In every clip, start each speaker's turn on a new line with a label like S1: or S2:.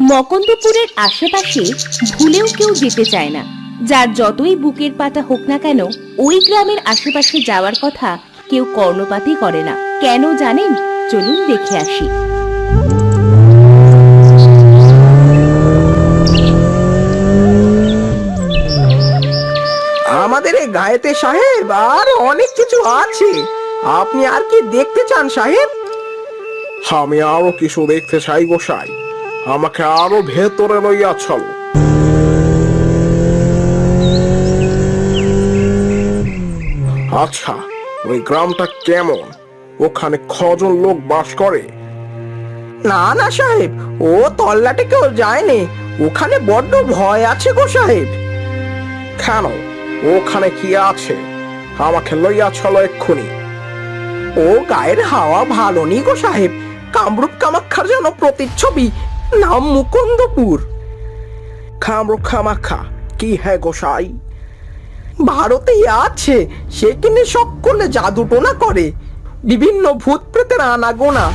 S1: মকন্দপুরের আশেপাশে ভুলেও কেউ যেতে চায় না। যার যতই বুকের পাটা হোক না কেন, ওই গ্রামের আশেপাশে যাওয়ার কথা কেউ কর্ণপাতই করে না। কেন জানেন? চলুন দেখে আসি।
S2: আমাদের এই গায়েতে সাহেব আর অনেক কিছু আছে। আপনি আর কি দেখতে চান সাহেব?
S3: আমি আরো কিছু দেখতে চাই গোসাই, আমাকে আরো ভেতরে লইয়া চলো। আচ্ছা, ওই গ্রামটা কেমন? ওখানে কজন লোক বাস করে?
S2: না না সাহেব, ও তল্লাটে কেউ যায়নি। ওখানে বড্ড ভয় আছে গো সাহেব।
S3: কেন? ওখানে কি আছে? আমাকে লইয়া চলো এক্ষুনি।
S2: ও গায়ের হাওয়া ভালো নি গো সাহেব। কামরূপ কামাখ্যার যেন প্রতিচ্ছবি, নাম মুকুন্দপুর।
S3: কামরূপ কামাখ্যা কি হ্যাঁ গোসাই?
S2: ভারতেই আছে। সেখানে সকলে জাদু টোনা করে, বিভিন্ন ভূত প্রেতের আনাগোনা।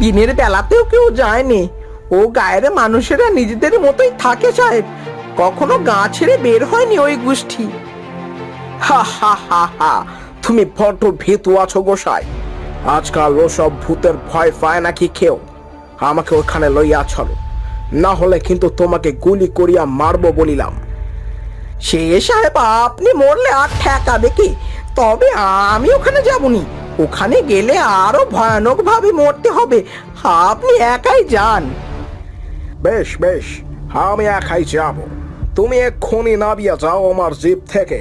S2: দিনের বেলাতেও কেউ যায়নি। ও গায়ের মানুষেরা নিজেদের মতোই থাকে সাহেব। কখনো গা ছেড়ে বের হয়নি ওই গোষ্ঠী।
S3: হা হা হা হা, তুমি বড্ড ভীতু আছো গোসাই। আজকাল ওসব ভূতের ভয় পায় নাকি কেউ? আমাকে ওখানে লইয়া চলো, না হলে কিন্তু তোমাকে গুলি করিয়া মারবো বলিলাম।
S2: সে সাহেব, আপনি মরলে আর ঠেকাবে কি? তবে আমি ওখানে যাবনি। ওখানে গেলে আরো ভয়ানক ভাবে মরতে হবে। আপনি একাই যান।
S3: বেশ বেশ, আমি একাই যাব। তুমি এক্ষুনি নামিয়া যাও আমার জিপ থেকে।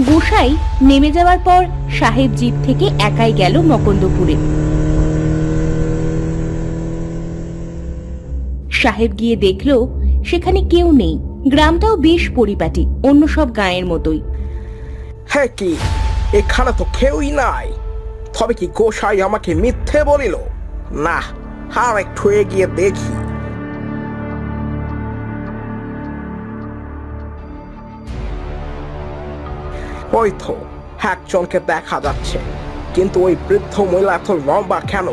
S1: গোসাই নেমে যাওয়ার পর সাহেব জিপ থেকে একাই গেল মকন্দপুরে। সাহেব গিয়ে দেখলো সেখানে কেউ নেই। গ্রামটাও বেশ পরিপাটি, অন্য সব গাঁয়ের মতোই।
S3: হ্যাঁ, কি এখানে তো কেউই নাই। তবে কি গোসাই আমাকে মিথ্যে বলিল? না, আর একটু এগিয়ে দেখি। ওই তো একজনকে দেখা যাচ্ছে, কিন্তু ওই বৃদ্ধ মহিলা এত লম্বা কেন?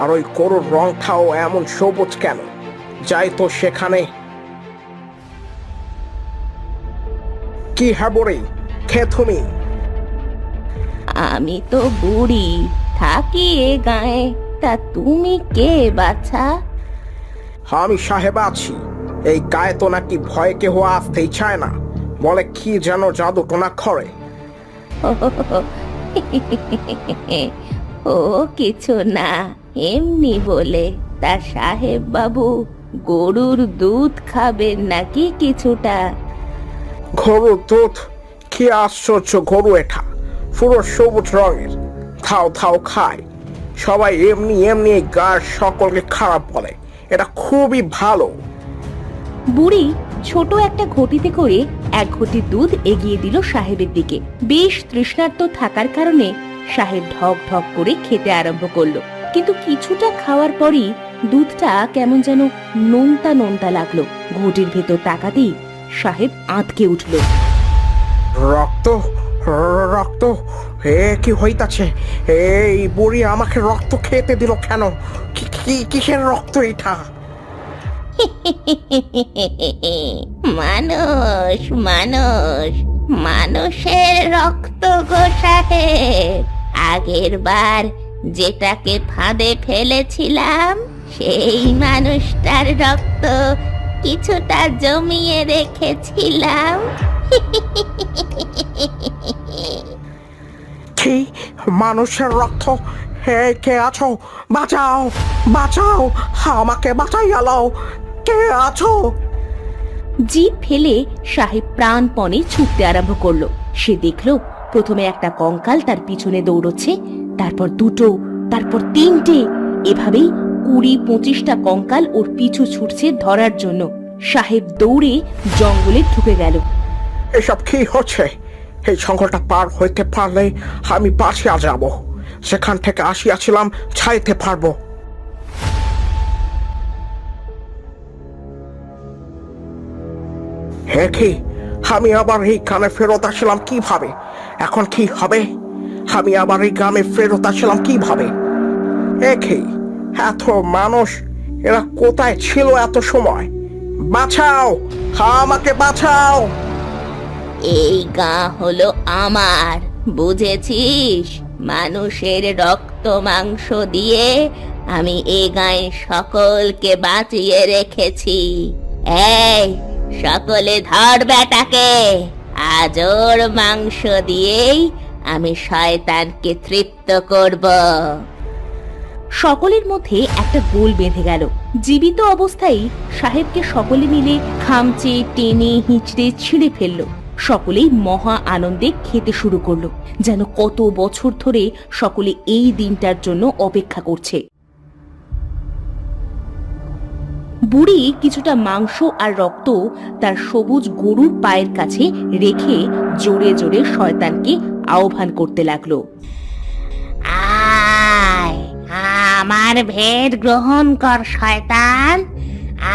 S3: আর ওই গরুর রংটাও এমন সবুজ কেন? যাই তো সেখানে। কি হ্যাঁ বুড়ি, কে তুমি?
S1: আমি তো বুড়ি, থাকি এ গায়ে। তা তুমি কে বাছা?
S3: আমি সাহেব আছি। এই গায়ে তো নাকি ভয় কেহ আসতেই চায় না, বলে কি যেন জাদু টোনা করে।
S1: ও কিছু না, এমনি বলে। তা সাহেব বাবু, গরুর দুধ খাবেন নাকি কিছুটা?
S3: গরুর দুধ? কি আশ্চর্য গরু এটা, পুরো সবুজ রঙের। থাও থাও খায়। সবাই এমনি এমনি এই গাছ সকলকে খারাপ বলে, এটা খুবই ভালো।
S1: বুড়ি ছোট একটা ঘটিতে করে এক ঘটি দুধ এগিয়ে দিল সাহেবের দিকে। বেশ তৃষ্ণার্ত থাকার কারণে সাহেব ঢক ঢক করে খেতে আরম্ভ করলো। কিন্তু কিছুটা খাওয়ার পরই দুধটা কেমন যেন নোনতা নোনতা লাগলো। ঘটির ভেতর তাকাতেই সাহেব আঁতকে উঠল।
S3: রক্ত, রক্ত! এ কি হইতাছে? এই বুড়ি আমাকে রক্ত খেতে দিল কেন? কিসের রক্ত এটা?
S1: মানুষ মানুষ মানুষের রক্ত গো সাহেব। আগের বার যেটাকে ফাঁদে ফেলেছিলাম সেই মানুষটার রক্ত কিছুটা জমিয়ে রেখেছিলাম।
S3: কি মানুষের রক্ত? হে, কে আছো? বাঁচাও, বাঁচাও, আমাকে বাঁচাইয়া লও। কে আছো?
S1: জিভ ফেলে সাহেব প্রাণপণে ছুটতে আরম্ভ করলো। সে দেখলো প্রথমে একটা কঙ্কাল তার পিছনে দৌড়চ্ছে, তারপর দুটো, তারপর তিনটে। এভাবেই 20-25টা কঙ্কাল ওর পিছু ছুটছে ধরার জন্য। সাহেব দৌড়ে জঙ্গলে ঢুকে গেল।
S3: এসব কি হচ্ছে? এই জঙ্গলটা পার হইতে পারলে আমি বাঁচিয়া যাব। সেখান থেকে আসিয়াছিলাম, ছাইতে পারবো। হে কি, আমি আবার এই গ্রামে ফেরত আসলাম কিভাবে? এখন কি হবে? আমি আবার এই গ্রামে ফেরত আসলাম কিভাবে? এ কি, এত মানুষ এরা কোথায় ছিল এত সময়? বাঁচাও, আমাকে বাঁচাও।
S1: এই গা হলো আমার, বুঝেছিস? মানুষের রক্ত মাংস দিয়ে আমি এই গায়ে সকলকে বাঁচিয়ে রেখেছি। এই সকলে ধর বেটাকে, আজ ওর মাংস দিয়েই আমি শয়তানকে তৃপ্ত করব। সকলের মধ্যে একটা গোল বেঁধে গেল। জীবিত অবস্থায় সাহেবকে সকলে মিলে খামচে টেনে হিঁচড়ে ছিঁড়ে ফেললো। সকলেই মহা আনন্দে খেতে শুরু করলো, যেন কত বছর ধরে সকলে এই দিনটার জন্য অপেক্ষা করছে। বুড়ি কিছুটা মাংস আর রক্ত তার সবুজ গরুর পায়ের কাছে রেখে জোরে জোরে শয়তানকে আহ্বান করতে লাগলো। আয়, আমার ভেট গ্রহণ কর শয়তান,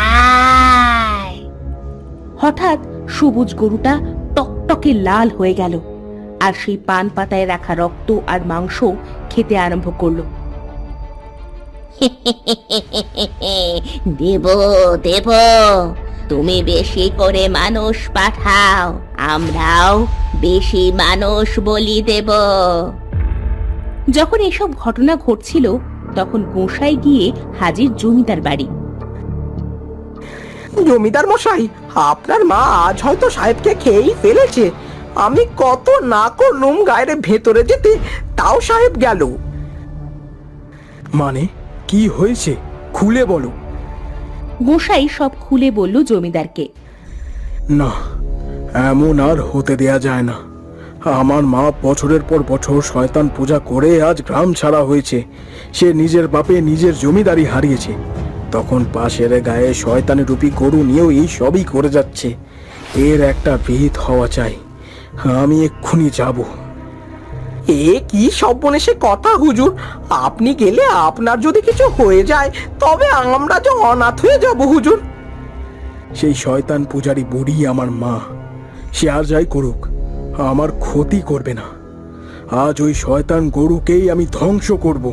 S1: আয়। হঠাৎ সবুজ গরুটা টকটকে লাল হয়ে গেল আর সেই পান পাতায় রাখা রক্ত আর মাংস খেতে আরম্ভ করলো। দেব দেব, তুমি বেশি করে মানুষ পাঠাও, আমরাও বেশি মানুষ বলি দেব। যখন এসব ঘটনা ঘটছিল তখন গোসাই গিয়ে হাজির জমিদার বাড়ি।
S2: জমিদার মশাই, আপনার মা আজ হয়তো সাহেবকে খেয়েই ফেলেছে। আমি কত না করলুম গায়ের ভেতরে যেতে, তাও সাহেব গেল।
S3: মানে কি হয়েছে, খুলে বলো।
S1: গোসাই সব খুলে বলল জমিদারকে।
S3: না, এমন আর হতে দেয়া যায় না। আমার মা বছরের পর বছর শয়তান পূজা করে আজ গ্রাম ছাড়া হয়েছে। সে নিজের বাপে নিজের জমিদারি হারিয়েছে, তখন পাশের গায়ে শয়তানি রূপী গরু নিয়েও এই সবই করে যাচ্ছে। এর একটা বিহিত হওয়া চাই। আমি এক্ষুনি যাব।
S2: এ কি সর্বনেশে কথা হুজুর! আপনি গেলে আপনার যদি কিছু হয়ে যায় তবে আমরা যে অনাথ হয়ে যাব হুজুর।
S3: সেই শয়তান পূজারী বুড়ি আমার মা। সে আর যাই করুক, আমার ক্ষতি করবে না। আজ ওই শয়তান গরুকেই আমি ধ্বংস করব।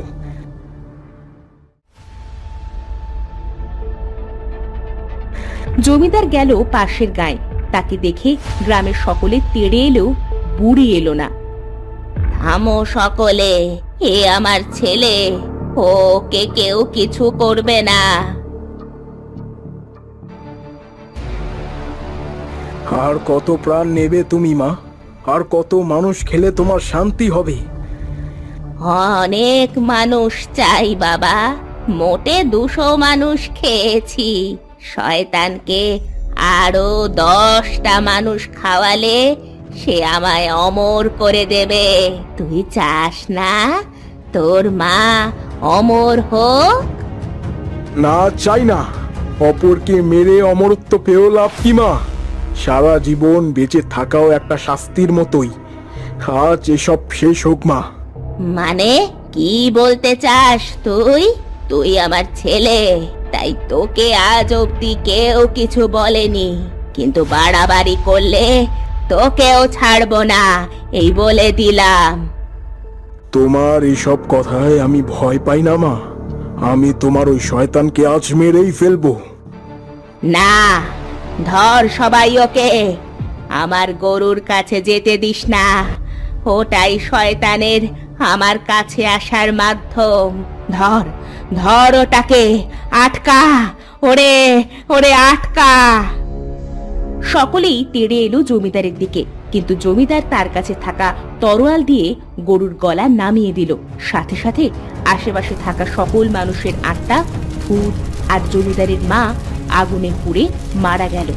S1: জমিদার গেল পাশের গায়ে। তাকে দেখে গ্রামের সকলে তেড়ে এলেও বুড়ি এলো না। থামো সকলে, এ আমার ছেলে, ওকে কেউ কিছু করবে না।
S3: আর কত প্রাণ নেবে তুমি মা? আর কত মানুষ খেলে তোমার শান্তি হবে?
S1: অনেক মানুষ চাই বাবা, মোটে 200 মানুষ খেয়েছি। শয়তানকে আরো 10টা মানুষ খাওয়ালে সে আমায় অমর করে দেবে। তুই চাস না তোর মা অমর হোক?
S3: না, চাই না। অপরকে মেরে অমরত্ব পেয়েও লাভ কি মা? সারা জীবন বেঁচে থাকাও একটা শাস্তির মতোই। আজ এসব শেষ হোক মা।
S1: মানে কি বলতে চাস তুই? তুই আমার ছেলে, তাই তোকে আজ অব্দি কেউ কিছু বলেনি, কিন্তু বাড়াবাড়ি করলে তোকেও ছাড়বো না, এই বলে দিলাম।
S3: তোমার এসব কথায় আমি ভয় পাই না মা। আমি তোমার ওই শয়তানকে আজ মেরেই ফেলবো।
S1: না, ধর সবাই ওকে। আমার গরুর কাছে যেতে দিস না, ওটাই শয়তানের আমার কাছে আসার মাধ্যম। ধর ধর ওটাকে, আটকা, ওরে ওরে আটকা। সকলেই তেড়ে এলো জমিদারের দিকে, কিন্তু জমিদার তার কাছে থাকা তরোয়াল দিয়ে গরুর গলা নামিয়ে দিল। সাথে সাথে আশেপাশে থাকা সকল মানুষের আত্মা, ভূত আর জমিদারের মা আগুনে পুড়ে মারা গেল।